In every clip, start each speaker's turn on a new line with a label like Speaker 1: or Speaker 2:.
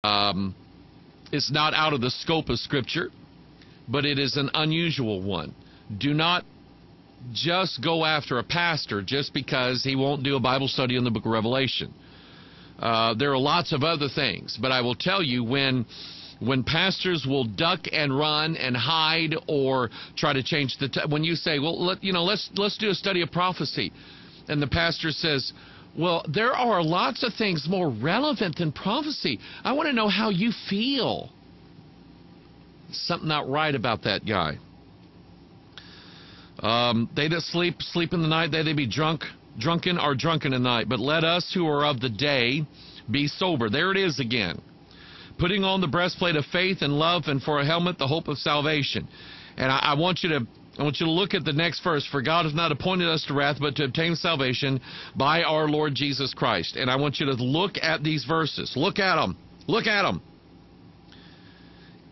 Speaker 1: It's not out of the scope of Scripture, but it is an unusual one. Do not just go after a pastor just because he won't do a Bible study in the book of Revelation. There are lots of other things, but I will tell you, when pastors will duck and run and hide or try to change when you say, well, let's do a study of prophecy, and the pastor says, well, there are lots of things more relevant than prophecy. I want to know how you feel. Something not right about that guy. They that sleep in the night, they be drunken are drunken in the night. But let us who are of the day be sober. There it is again. Putting on the breastplate of faith and love, and for a helmet the hope of salvation. And I want you to look at the next verse. For God hath not appointed us to wrath, but to obtain salvation by our Lord Jesus Christ. And I want you to look at these verses. Look at them. Look at them.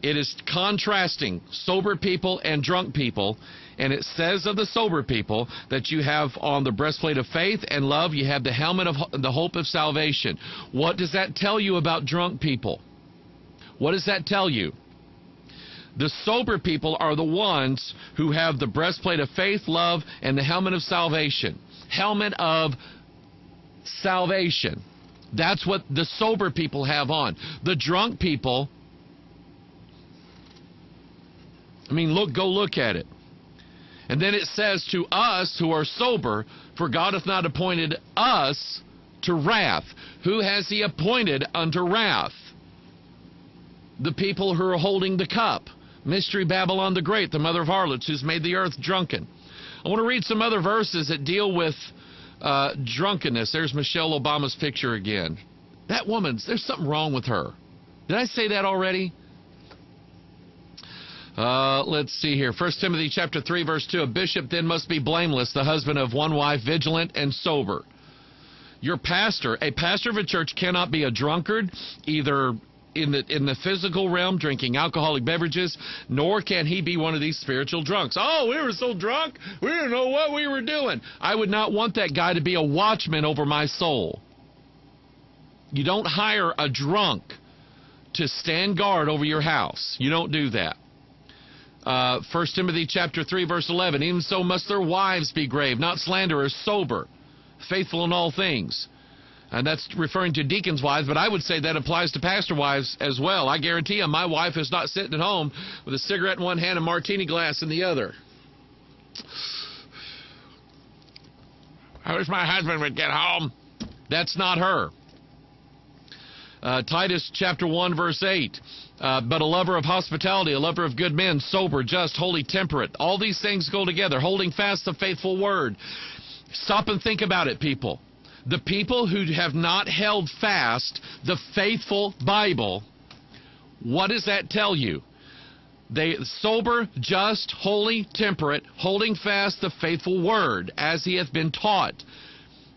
Speaker 1: It is contrasting sober people and drunk people. And it says of the sober people that you have on the breastplate of faith and love, you have the helmet of the hope of salvation. What does that tell you about drunk people? What does that tell you? The sober people are the ones who have the breastplate of faith, love, and the helmet of salvation. Helmet of salvation. That's what the sober people have on. The drunk people, go look at it. And then it says to us who are sober, for God hath not appointed us to wrath. Who has he appointed unto wrath? The people who are holding the cup. Mystery Babylon the Great, the mother of harlots, who's made the earth drunken. I want to read some other verses that deal with drunkenness. There's Michelle Obama's picture again. That woman, there's something wrong with her. Did I say that already? Let's see here. 1 Timothy chapter 3, verse 2. A bishop then must be blameless, the husband of one wife, vigilant and sober. A pastor of a church cannot be a drunkard, either in the physical realm, drinking alcoholic beverages, nor can he be one of these spiritual drunks. Oh, we were so drunk, we didn't know what we were doing. I would not want that guy to be a watchman over my soul. You don't hire a drunk to stand guard over your house. You don't do that. 1 Timothy chapter 3, verse 11. Even so must their wives be grave, not slanderers, sober, faithful in all things. And that's referring to deacons' wives, but I would say that applies to pastor wives as well. I guarantee you my wife is not sitting at home with a cigarette in one hand and a martini glass in the other. I wish my husband would get home. That's not her. Titus chapter 1, verse 8. But a lover of hospitality, a lover of good men, sober, just, holy, temperate. All these things go together, holding fast the faithful word. Stop and think about it, people. The people who have not held fast the faithful Bible, what does that tell you? They sober, just, holy, temperate, holding fast the faithful word as he hath been taught.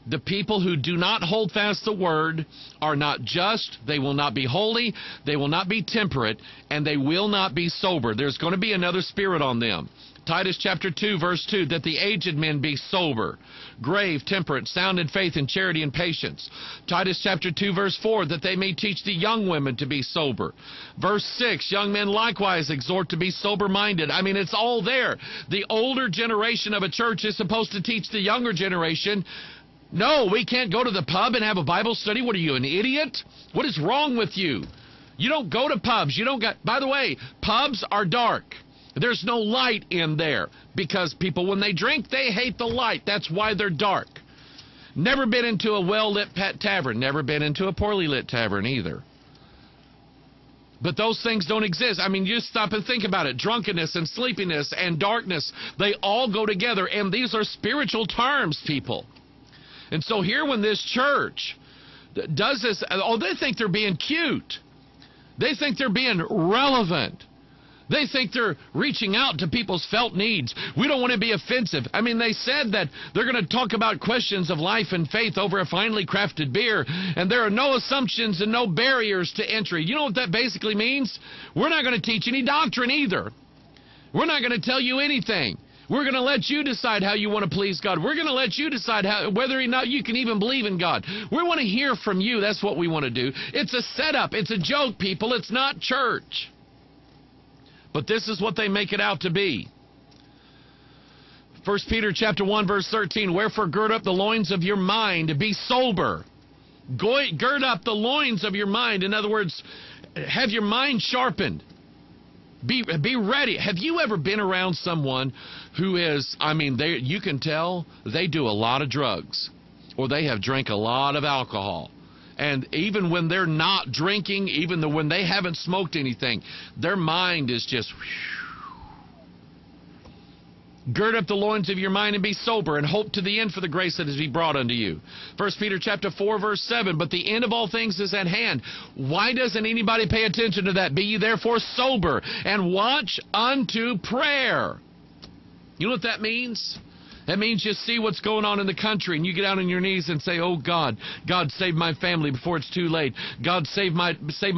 Speaker 1: The people who do not hold fast the word are not just, they will not be holy, they will not be temperate, and they will not be sober. There's going to be another spirit on them. Titus chapter 2, verse 2, that the aged men be sober, grave, temperate, sound in faith and charity and patience. Titus chapter 2, verse 4, that they may teach the young women to be sober. Verse 6, young men likewise exhort to be sober-minded. It's all there. The older generation of a church is supposed to teach the younger generation. No, we can't go to the pub and have a Bible study. What are you, an idiot? What is wrong with you? You don't go to pubs. By the way, pubs are dark. There's no light in there because people, when they drink, they hate the light. That's why they're dark. Never been into a well-lit tavern. Never been into a poorly lit tavern either. But those things don't exist. You just stop and think about it. Drunkenness and sleepiness and darkness, they all go together. And these are spiritual terms, people. And so here when this church does this, they think they're being cute. They think they're being relevant. They think they're reaching out to people's felt needs. We don't want to be offensive. They said that they're going to talk about questions of life and faith over a finely crafted beer, and there are no assumptions and no barriers to entry. You know what that basically means? We're not going to teach any doctrine either. We're not going to tell you anything. We're going to let you decide how you want to please God. We're going to let you decide whether or not you can even believe in God. We want to hear from you. That's what we want to do. It's a setup. It's a joke, people. It's not church. But this is what they make it out to be. 1 Peter chapter 1, verse 13, wherefore gird up the loins of your mind, be sober. Gird up the loins of your mind. In other words, have your mind sharpened. Be ready. Have you ever been around someone who is, you can tell they do a lot of drugs, or they have drank a lot of alcohol. And even when they're not drinking, even when they haven't smoked anything, their mind is just... Gird up the loins of your mind and be sober, and hope to the end for the grace that is to be brought unto you. 1 Peter chapter 4, verse 7, but the end of all things is at hand. Why doesn't anybody pay attention to that? Be ye therefore sober, and watch unto prayer. You know what that means? That means you see what's going on in the country, and you get out on your knees and say, oh God, God save my family before it's too late. God save my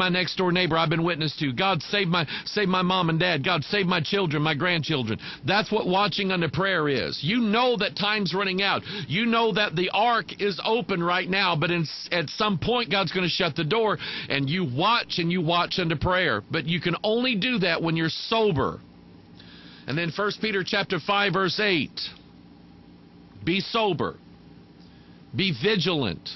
Speaker 1: next door neighbor I've been witness to. God save my mom and dad. God save my children, my grandchildren. That's what watching unto prayer is. You know that time's running out. You know that the ark is open right now, but at some point God's going to shut the door, and you watch unto prayer. But you can only do that when you're sober. And then 1 Peter chapter 5, verse 8. Be sober. Be vigilant.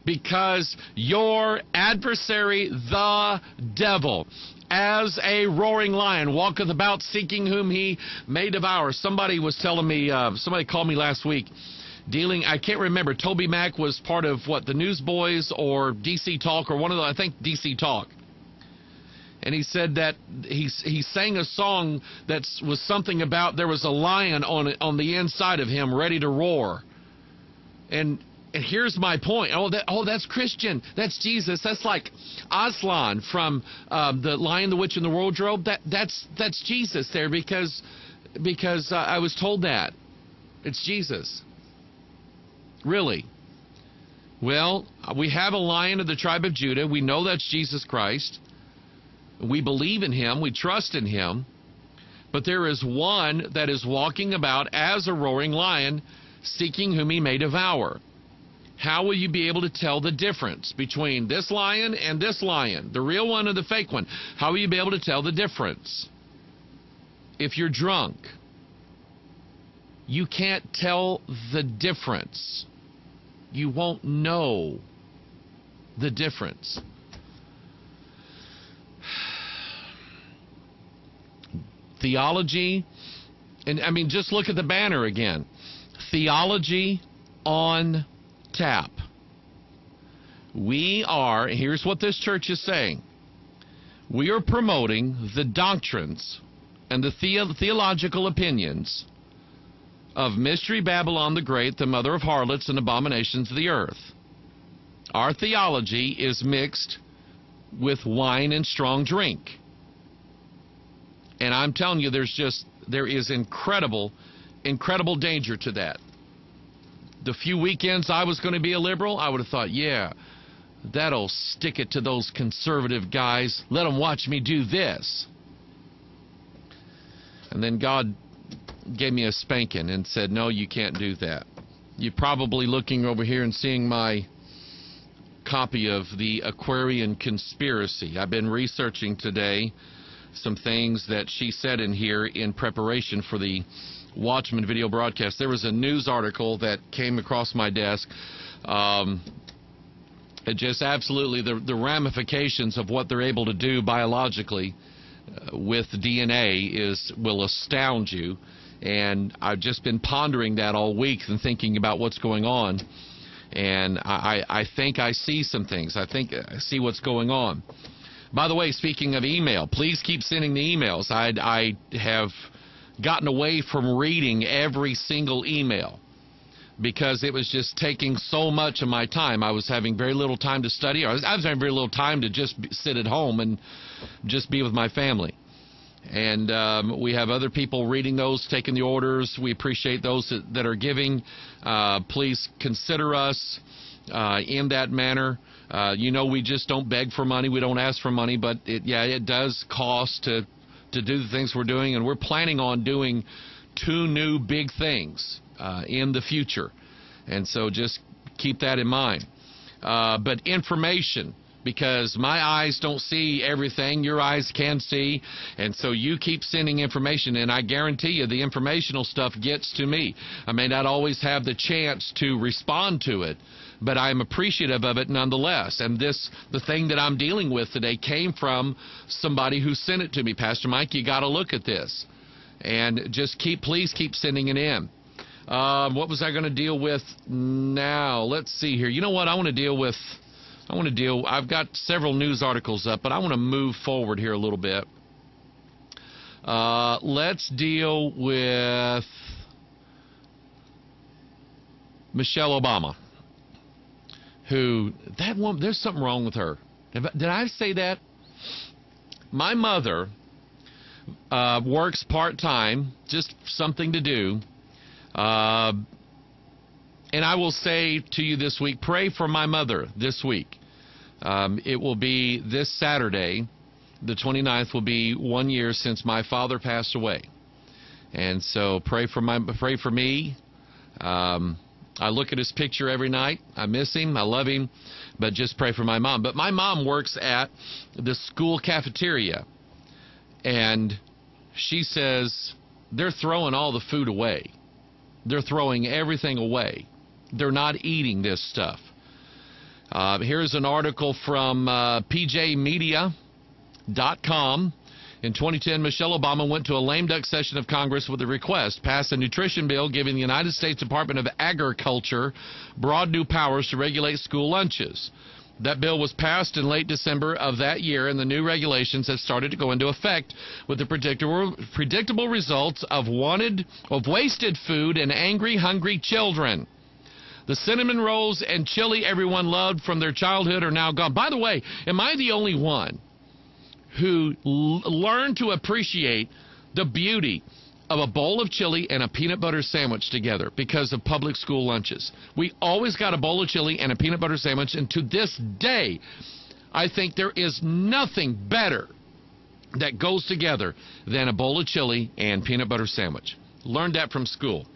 Speaker 1: Because your adversary, the devil, as a roaring lion, walketh about seeking whom he may devour. Somebody was telling me, somebody called me last week, I can't remember, Toby Mack was part of the Newsboys or DC Talk, or one of the, I think DC Talk. And he said that he sang a song that was something about there was a lion on the inside of him ready to roar. And here's my point. That's Christian. That's Jesus. That's like Aslan from the Lion, the Witch, and the Wardrobe. That's Jesus there because I was told that. It's Jesus. Really. Well, we have a Lion of the tribe of Judah. We know that's Jesus Christ. We believe in him. We trust in him. But there is one that is walking about as a roaring lion, seeking whom he may devour. How will you be able to tell the difference between this lion and this lion, the real one or the fake one? How will you be able to tell the difference? If you're drunk, you can't tell the difference. You won't know the difference. Theology, and just look at the banner again. Theology on tap. Here's what this church is saying. We are promoting the doctrines and the theological opinions of Mystery Babylon the Great, the mother of harlots and abominations of the earth. Our theology is mixed with wine and strong drink. And I'm telling you, there is incredible danger to that. The few weekends I was going to be a liberal, I would have thought, yeah, that'll stick it to those conservative guys. Let them watch me do this. And then God gave me a spanking and said, no, you can't do that. You're probably looking over here and seeing my copy of the Aquarian Conspiracy. I've been researching today some things that she said in here in preparation for the Watchman video broadcast. There was a news article that came across my desk. It just absolutely, the ramifications of what they're able to do biologically with DNA will astound you. And I've just been pondering that all week and thinking about what's going on. And I think I see some things. I think I see what's going on. By the way, speaking of email, please keep sending the emails. I have gotten away from reading every single email because it was just taking so much of my time. I was having very little time to study. I was having very little time to just sit at home and just be with my family. And we have other people reading those, taking the orders. We appreciate those that are giving. Please consider us in that manner. We just don't beg for money. We don't ask for money, but it does cost to do the things we're doing, and we're planning on doing 2 new big things in the future. And so just keep that in mind. But information, because my eyes don't see everything, your eyes can see, and so you keep sending information, and I guarantee you the informational stuff gets to me. I may not always have the chance to respond to it, but I'm appreciative of it nonetheless. And the thing that I'm dealing with today came from somebody who sent it to me. Pastor Mike, you got to look at this, and just please keep sending it in. What was I going to deal with now? Let's see here. You know what? I've got several news articles up, but I want to move forward here a little bit. Let's deal with Michelle Obama, there's something wrong with her. Did I say that? My mother works part-time, just something to do. And I will say to you this week, pray for my mother this week. It will be this Saturday, the 29th, will be 1 year since my father passed away. And so pray for me. I look at his picture every night. I miss him. I love him. But just pray for my mom. But my mom works at the school cafeteria. And she says they're throwing all the food away. They're throwing everything away. They're not eating this stuff. Here's an article from pjmedia.com. In 2010, Michelle Obama went to a lame duck session of Congress with a request, pass a nutrition bill giving the United States Department of Agriculture broad new powers to regulate school lunches. That bill was passed in late December of that year, and the new regulations have started to go into effect with the predictable results of wasted food and angry, hungry children. The cinnamon rolls and chili everyone loved from their childhood are now gone. By the way, am I the only one who learned to appreciate the beauty of a bowl of chili and a peanut butter sandwich together because of public school lunches? We always got a bowl of chili and a peanut butter sandwich, and to this day, I think there is nothing better that goes together than a bowl of chili and peanut butter sandwich. Learned that from school.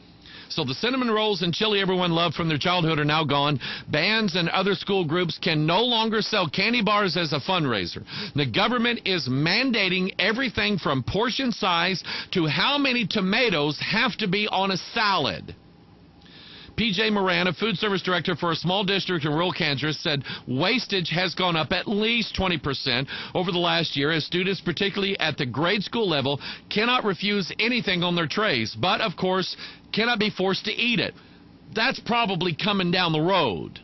Speaker 1: So the cinnamon rolls and chili everyone loved from their childhood are now gone. Bands and other school groups can no longer sell candy bars as a fundraiser. The government is mandating everything from portion size to how many tomatoes have to be on a salad. P.J. Moran, a food service director for a small district in rural Kansas, said wastage has gone up at least 20% over the last year as students, particularly at the grade school level, cannot refuse anything on their trays, but, of course, cannot be forced to eat it. That's probably coming down the road.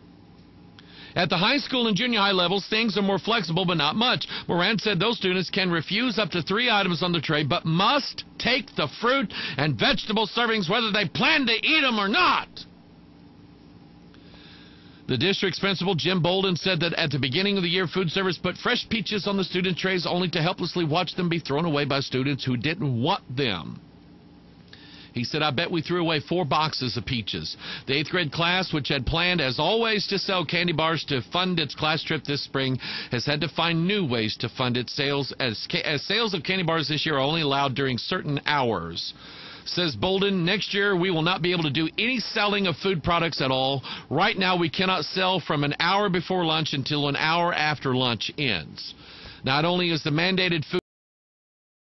Speaker 1: At the high school and junior high levels, things are more flexible, but not much. Moran said those students can refuse up to 3 items on the tray, but must take the fruit and vegetable servings whether they plan to eat them or not. The district's principal, Jim Bolden, said that at the beginning of the year, food service put fresh peaches on the student trays only to helplessly watch them be thrown away by students who didn't want them. He said, I bet we threw away 4 boxes of peaches. The 8th grade class, which had planned, as always, to sell candy bars to fund its class trip this spring, has had to find new ways to fund its sales, as sales of candy bars this year are only allowed during certain hours. Says Bolden, next year we will not be able to do any selling of food products at all. Right now we cannot sell from an hour before lunch until an hour after lunch ends. Not only is the mandated food